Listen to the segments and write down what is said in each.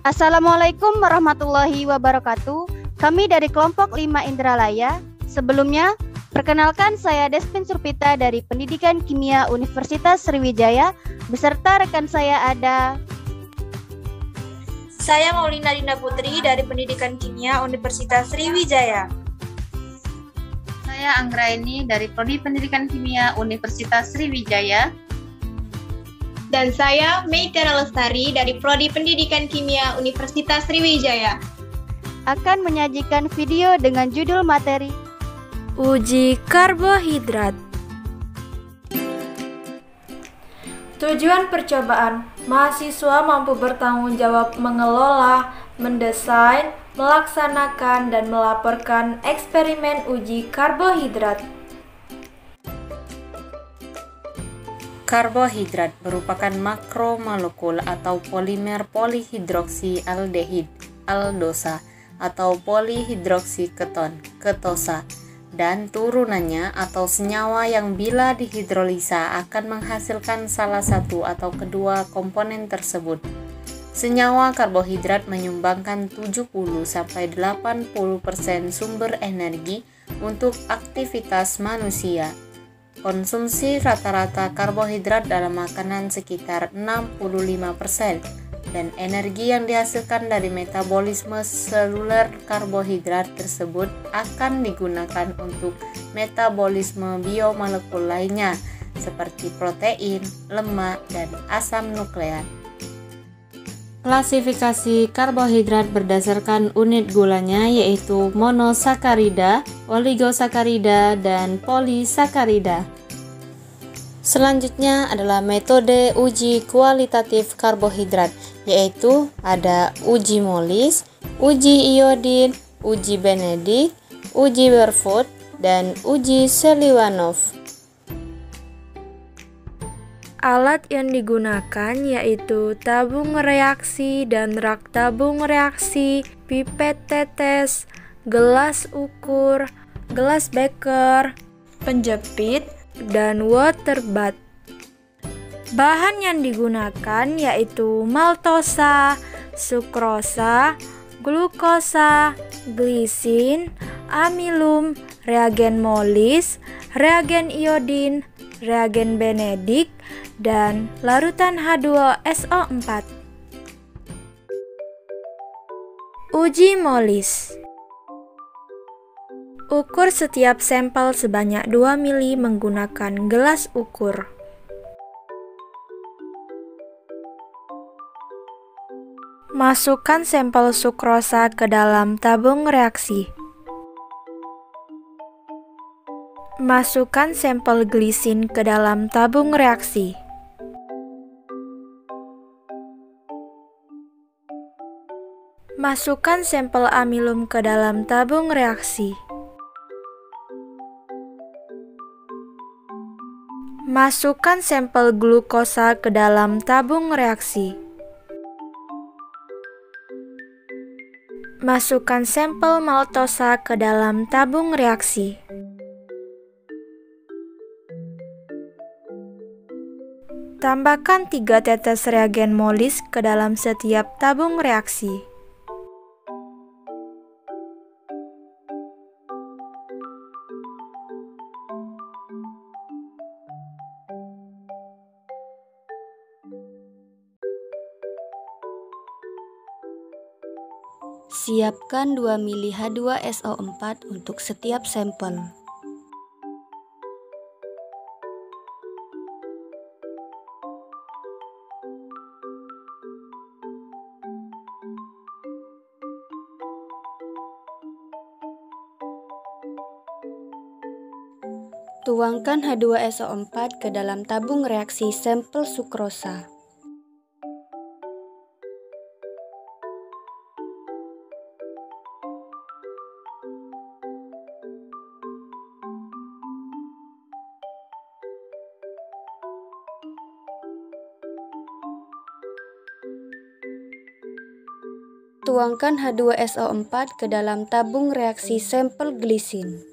Assalamualaikum warahmatullahi wabarakatuh. Kami dari kelompok 5 Indralaya. Sebelumnya, perkenalkan saya Despin Surpita dari Pendidikan Kimia Universitas Sriwijaya. Beserta rekan saya ada Saya Maulina Dinda Putri dari Pendidikan Kimia Universitas Sriwijaya. Saya Anggraini dari Prodi Pendidikan Kimia Universitas Sriwijaya. Dan saya Meika Lestari dari Prodi Pendidikan Kimia Universitas Sriwijaya. akan menyajikan video dengan judul materi Uji karbohidrat. Tujuan percobaan, mahasiswa mampu bertanggung jawab mengelola, mendesain, melaksanakan, dan melaporkan eksperimen uji karbohidrat. Karbohidrat merupakan makromolekul atau polimer polihidroksi aldehid, aldosa, atau polihidroksiketon, ketosa, dan turunannya atau senyawa yang bila dihidrolisa akan menghasilkan salah satu atau kedua komponen tersebut. Senyawa karbohidrat menyumbangkan 70-80% sumber energi untuk aktivitas manusia. Konsumsi rata-rata karbohidrat dalam makanan sekitar 65%, dan energi yang dihasilkan dari metabolisme seluler karbohidrat tersebut akan digunakan untuk metabolisme biomolekul lainnya seperti protein, lemak, dan asam nukleat. Klasifikasi karbohidrat berdasarkan unit gulanya yaitu monosakarida, oligosakarida, dan polisakarida. Selanjutnya adalah metode uji kualitatif karbohidrat, yaitu ada uji Molis, uji iodin, uji Benedict, uji Barefoot, dan uji Seliwanov. Alat yang digunakan yaitu tabung reaksi dan rak tabung reaksi, pipet tetes, gelas ukur, gelas beker, penjepit, dan water bath. Bahan yang digunakan yaitu maltosa, sukrosa, glukosa, glisin, amilum, reagen Molis, reagen iodin, reagen Benedict, dan larutan H2SO4. Uji Molis. Ukur setiap sampel sebanyak 2 mili menggunakan gelas ukur. Masukkan sampel sukrosa ke dalam tabung reaksi. Masukkan sampel glisin ke dalam tabung reaksi. Masukkan sampel amilum ke dalam tabung reaksi. Masukkan sampel glukosa ke dalam tabung reaksi. Masukkan sampel maltosa ke dalam tabung reaksi. Tambahkan 3 tetes reagen Molis ke dalam setiap tabung reaksi. Siapkan 2 mili H2SO4 untuk setiap sampel. Tuangkan H2SO4 ke dalam tabung reaksi sampel sukrosa. Tuangkan H2SO4 ke dalam tabung reaksi sampel glisin.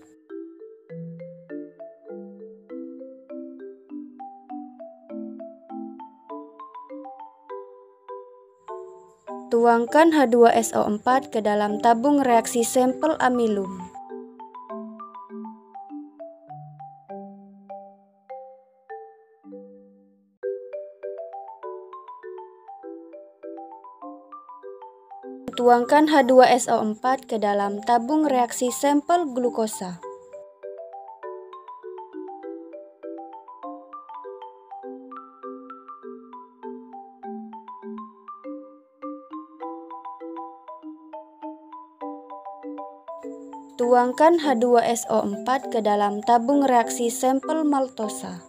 Tuangkan H2SO4 ke dalam tabung reaksi sampel amilum. Tuangkan H2SO4 ke dalam tabung reaksi sampel glukosa. Tuangkan H2SO4 ke dalam tabung reaksi sampel maltosa.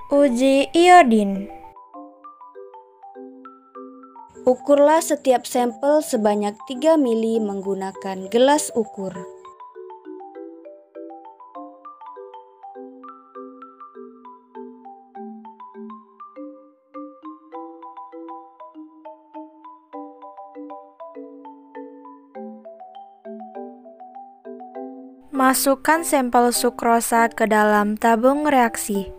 Uji iodin. Ukurlah setiap sampel sebanyak 3 mili menggunakan gelas ukur. Masukkan sampel sukrosa ke dalam tabung reaksi.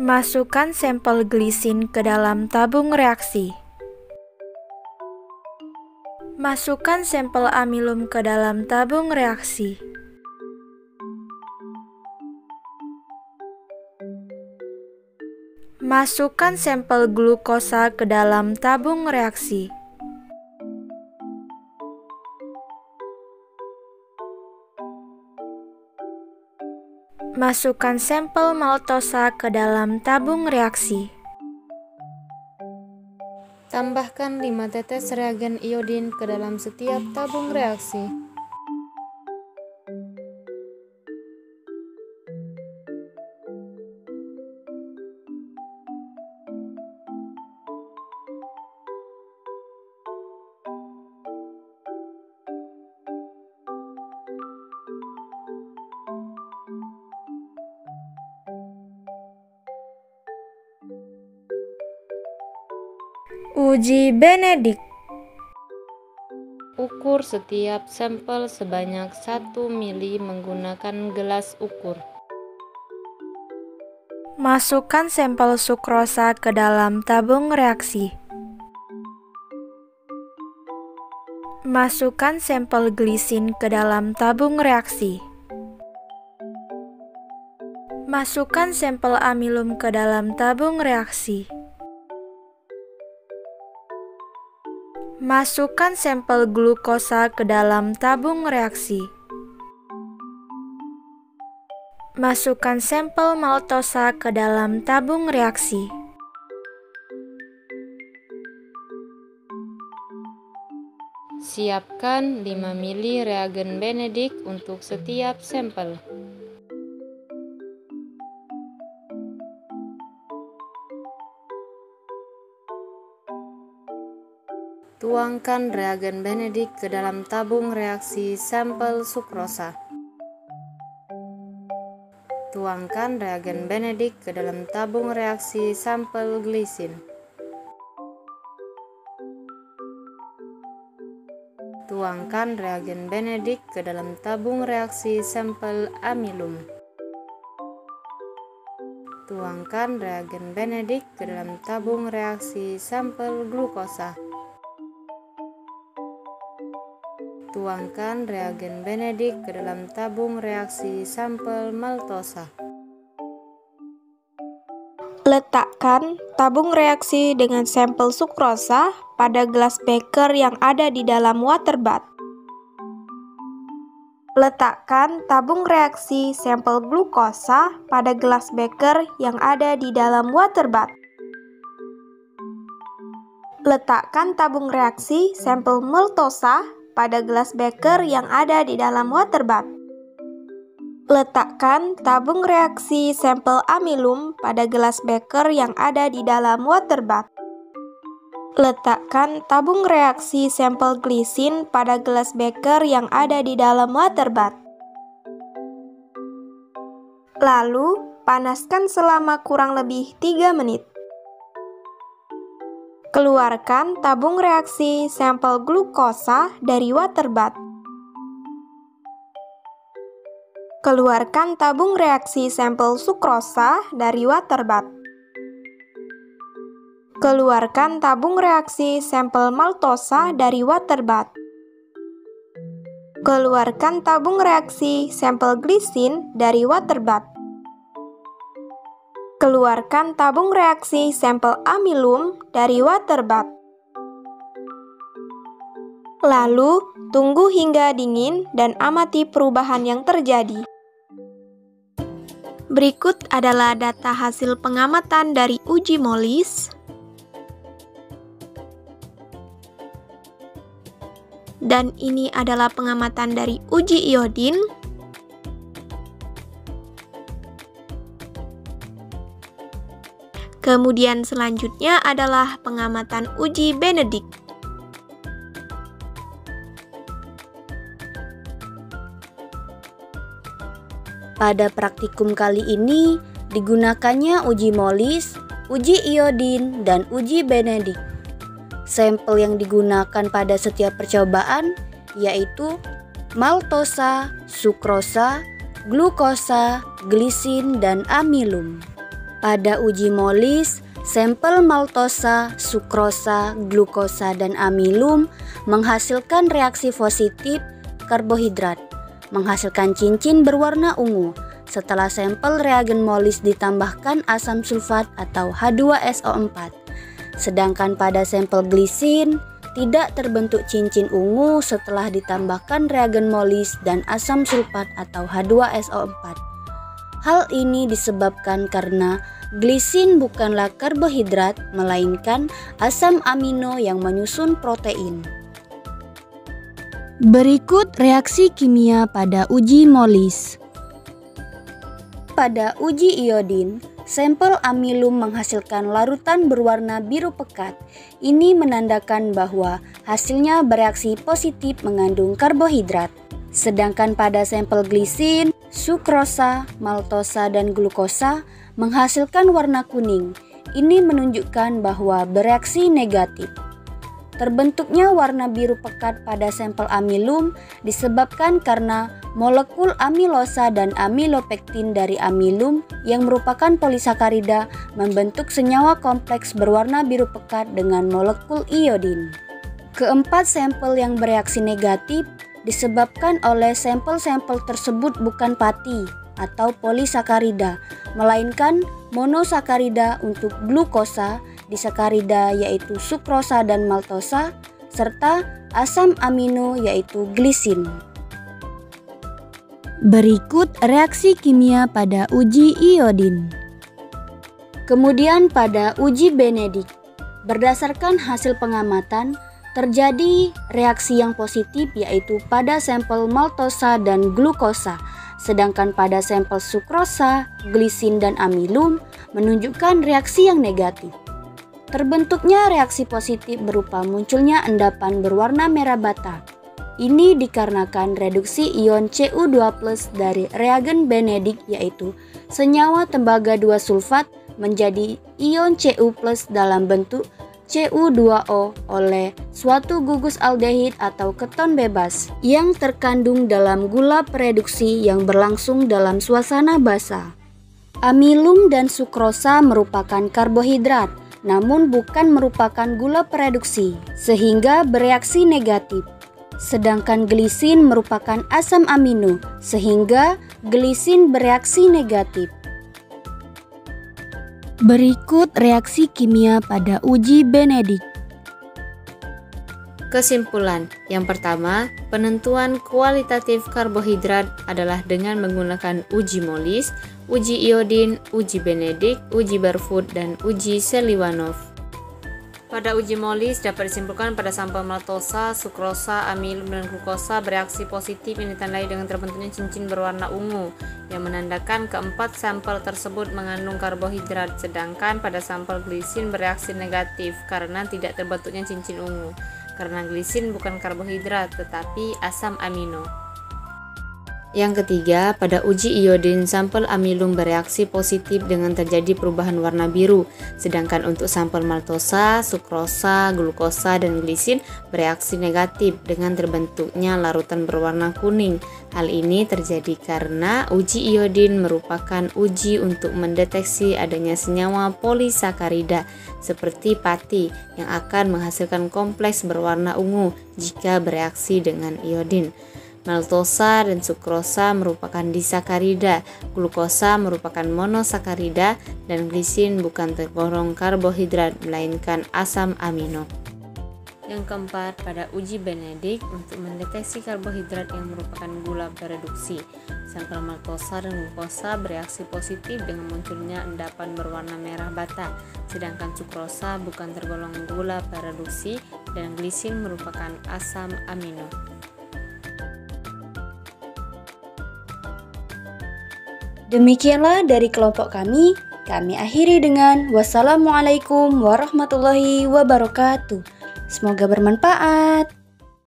Masukkan sampel glisin ke dalam tabung reaksi. Masukkan sampel amilum ke dalam tabung reaksi. Masukkan sampel glukosa ke dalam tabung reaksi. Masukkan sampel maltosa ke dalam tabung reaksi. Tambahkan 5 tetes reagen iodin ke dalam setiap tabung reaksi. Uji Benedik. Ukur setiap sampel sebanyak 1 mili menggunakan gelas ukur. Masukkan sampel sukrosa ke dalam tabung reaksi. Masukkan sampel glisin ke dalam tabung reaksi. Masukkan sampel amilum ke dalam tabung reaksi. Masukkan sampel glukosa ke dalam tabung reaksi. Masukkan sampel maltosa ke dalam tabung reaksi. Siapkan 5 mili reagen Benedik untuk setiap sampel. Tuangkan reagen Benedik ke dalam tabung reaksi sampel sukrosa. Tuangkan reagen Benedik ke dalam tabung reaksi sampel glisin. Tuangkan reagen Benedik ke dalam tabung reaksi sampel amilum. Tuangkan reagen Benedik ke dalam tabung reaksi sampel glukosa. Tuangkan reagen Benedik ke dalam tabung reaksi sampel maltosa. Letakkan tabung reaksi dengan sampel sukrosa pada gelas beker yang ada di dalam water bath. Letakkan tabung reaksi sampel glukosa pada gelas beker yang ada di dalam water bath. Letakkan tabung reaksi sampel maltosa pada gelas beker yang ada di dalam water bath. Letakkan tabung reaksi sampel amilum pada gelas beker yang ada di dalam water bath. Letakkan tabung reaksi sampel glisin pada gelas beker yang ada di dalam water bath. Lalu, Panaskan selama kurang lebih 3 menit. Keluarkan tabung reaksi sampel glukosa dari water bath. Keluarkan tabung reaksi sampel sukrosa dari water bath. Keluarkan tabung reaksi sampel maltosa dari water bath. Keluarkan tabung reaksi sampel glisin dari water bath. Keluarkan tabung reaksi sampel amilum dari water bath. Lalu, tunggu hingga dingin dan amati perubahan yang terjadi. Berikut adalah data hasil pengamatan dari uji Molis. Dan ini adalah pengamatan dari uji iodin. Kemudian selanjutnya adalah pengamatan uji Benedict. Pada praktikum kali ini digunakannya uji Molis, uji iodin, dan uji Benedict. Sampel yang digunakan pada setiap percobaan yaitu maltosa, sukrosa, glukosa, glisin, dan amilum. Pada uji Molis, sampel maltosa, sukrosa, glukosa, dan amilum menghasilkan reaksi positif karbohidrat, menghasilkan cincin berwarna ungu. Setelah sampel reagen Molis ditambahkan asam sulfat atau H2SO4. Sedangkan pada sampel glisin tidak terbentuk cincin ungu setelah ditambahkan reagen Molis dan asam sulfat atau H2SO4. Hal ini disebabkan karena glisin bukanlah karbohidrat, melainkan asam amino yang menyusun protein. Berikut reaksi kimia pada uji Molis. Pada uji iodin, sampel amilum menghasilkan larutan berwarna biru pekat. Ini menandakan bahwa hasilnya bereaksi positif mengandung karbohidrat. Sedangkan pada sampel glisin, sukrosa, maltosa, dan glukosa menghasilkan warna kuning. Ini menunjukkan bahwa bereaksi negatif. Terbentuknya warna biru pekat pada sampel amilum disebabkan karena molekul amilosa dan amilopektin dari amilum yang merupakan polisakarida membentuk senyawa kompleks berwarna biru pekat dengan molekul iodin. Keempat sampel yang bereaksi negatif disebabkan oleh sampel-sampel tersebut bukan pati atau polisakarida, melainkan monosakarida untuk glukosa, disakarida yaitu sukrosa dan maltosa, serta asam amino yaitu glisin. Berikut reaksi kimia pada uji iodin. Kemudian pada uji Benedict, berdasarkan hasil pengamatan, terjadi reaksi yang positif yaitu pada sampel maltosa dan glukosa, sedangkan pada sampel sukrosa, glisin, dan amilum menunjukkan reaksi yang negatif. Terbentuknya reaksi positif berupa munculnya endapan berwarna merah bata. Ini dikarenakan reduksi ion Cu2+ dari reagen Benedict yaitu senyawa tembaga 2 sulfat menjadi ion Cu+ dalam bentuk Cu2O oleh suatu gugus aldehid atau keton bebas yang terkandung dalam gula pereduksi yang berlangsung dalam suasana basa. Amilum dan sukrosa merupakan karbohidrat, namun bukan merupakan gula pereduksi, sehingga bereaksi negatif. Sedangkan glisin merupakan asam amino, sehingga glisin bereaksi negatif. Berikut reaksi kimia pada uji Benedict. Kesimpulan, yang pertama, penentuan kualitatif karbohidrat adalah dengan menggunakan uji Molis, uji iodin, uji Benedict, uji Barfoot, dan uji Seliwanov. Pada uji Molis dapat disimpulkan pada sampel maltosa, sukrosa, amilum, dan glukosa bereaksi positif yang ditandai dengan terbentuknya cincin berwarna ungu yang menandakan keempat sampel tersebut mengandung karbohidrat, sedangkan pada sampel glisin bereaksi negatif karena tidak terbentuknya cincin ungu, karena glisin bukan karbohidrat tetapi asam amino. Yang ketiga, pada uji iodin, sampel amilum bereaksi positif dengan terjadi perubahan warna biru, sedangkan untuk sampel maltosa, sukrosa, glukosa, dan glisin bereaksi negatif dengan terbentuknya larutan berwarna kuning. Hal ini terjadi karena uji iodin merupakan uji untuk mendeteksi adanya senyawa polisakarida seperti pati yang akan menghasilkan kompleks berwarna ungu jika bereaksi dengan iodin. Maltosa dan sukrosa merupakan disakarida, glukosa merupakan monosakarida, dan glisin bukan tergolong karbohidrat melainkan asam amino. Yang keempat, pada uji Benedict untuk mendeteksi karbohidrat yang merupakan gula bereduksi. Sampel maltosa dan glukosa bereaksi positif dengan munculnya endapan berwarna merah bata, sedangkan sukrosa bukan tergolong gula bereduksi dan glisin merupakan asam amino. Demikianlah dari kelompok kami akhiri dengan wassalamualaikum warahmatullahi wabarakatuh. Semoga bermanfaat.